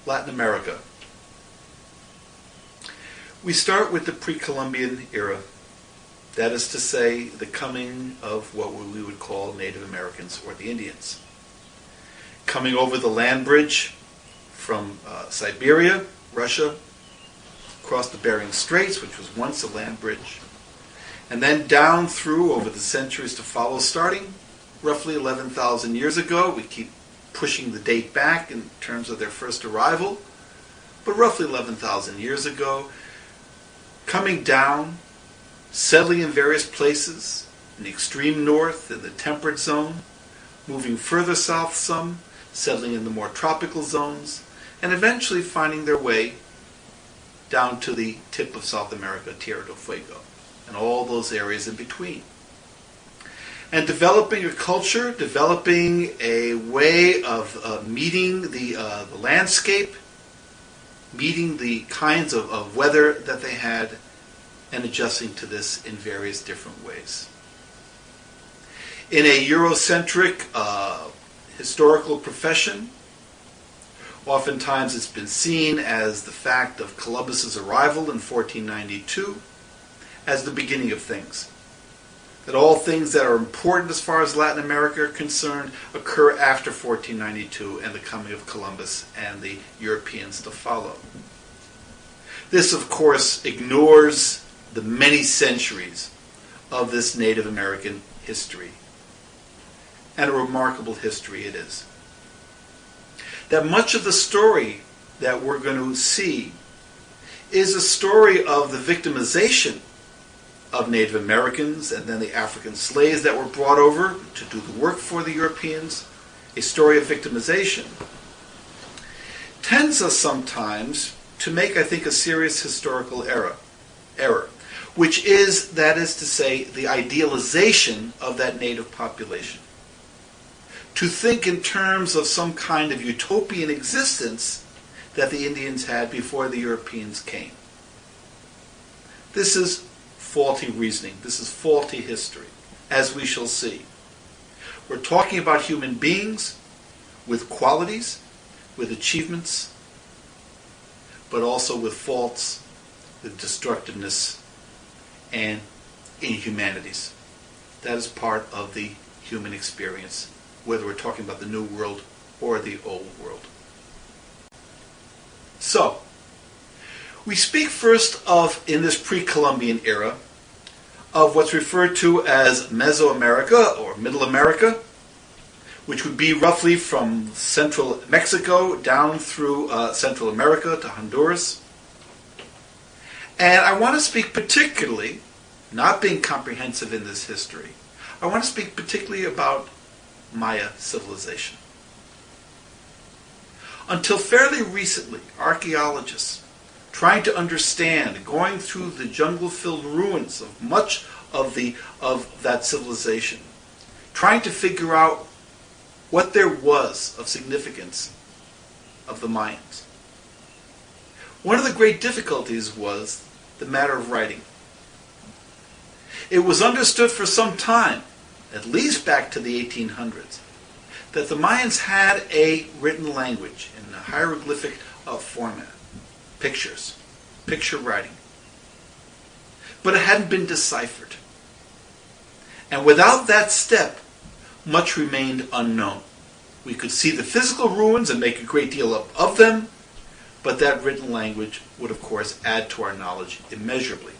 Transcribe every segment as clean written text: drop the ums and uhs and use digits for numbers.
Latin America. We start with the pre-Columbian era. That is to say, the coming of what we would call Native Americans or the Indians. Coming over the land bridge from Siberia, Russia, across the Bering Straits, which was once a land bridge, and then down through over the centuries to follow, starting roughly 11,000 years ago. We keep pushing the date back in terms of their first arrival, but roughly 11,000 years ago, coming down, settling in various places, in the extreme north, in the temperate zone, moving further south some, settling in the more tropical zones, and eventually finding their way down to the tip of South America, Tierra del Fuego, and all those areas in between. And developing a culture, developing a way of meeting the landscape, meeting the kinds of weather that they had, and adjusting to this in various different ways. In a Eurocentric historical profession, oftentimes it's been seen as the fact of Columbus's arrival in 1492 as the beginning of things. That all things that are important as far as Latin America are concerned occur after 1492 and the coming of Columbus and the Europeans to follow. This, of course, ignores the many centuries of this Native American history. And a remarkable history it is. That much of the story that we're going to see is a story of the victimization of Native Americans and then the African slaves that were brought over to do the work for the Europeans, a story of victimization, tends us sometimes to make, I think, a serious historical error, which is, that is to say, the idealization of that native population. To think in terms of some kind of utopian existence that the Indians had before the Europeans came. This is faulty reasoning. This is faulty history, as we shall see. We're talking about human beings with qualities, with achievements, but also with faults, with destructiveness, and inhumanities. That is part of the human experience, whether we're talking about the New World or the Old World. So, we speak first of, in this pre-Columbian era, of what's referred to as Mesoamerica or Middle America, which would be roughly from central Mexico down through Central America to Honduras. And I want to speak particularly, not being comprehensive in this history, I want to speak particularly about Maya civilization. Until fairly recently, archaeologists trying to understand, going through the jungle-filled ruins of much of that civilization, trying to figure out what there was of significance of the Mayans. One of the great difficulties was the matter of writing. It was understood for some time, at least back to the 1800s, that the Mayans had a written language in a hieroglyphic format, pictures, picture writing. But it hadn't been deciphered. And without that step, much remained unknown. We could see the physical ruins and make a great deal of them, but that written language would, of course, add to our knowledge immeasurably.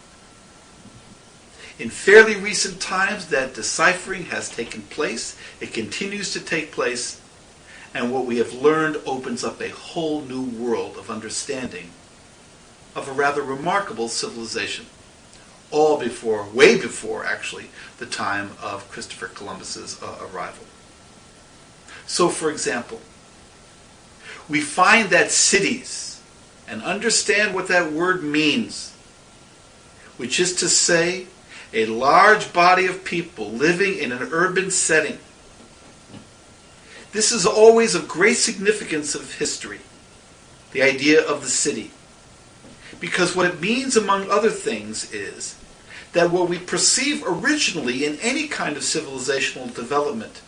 In fairly recent times, that deciphering has taken place. It continues to take place. And what we have learned opens up a whole new world of understanding of a rather remarkable civilization. All before, way before, actually, the time of Christopher Columbus's arrival. So, for example, we find that cities, and understand what that word means, which is to say, a large body of people living in an urban setting. This is always of great significance of history, the idea of the city. Because what it means, among other things, is that what we perceive originally in any kind of civilizational development,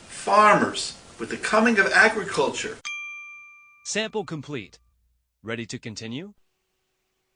farmers, with the coming of agriculture, Sample complete. Ready to continue?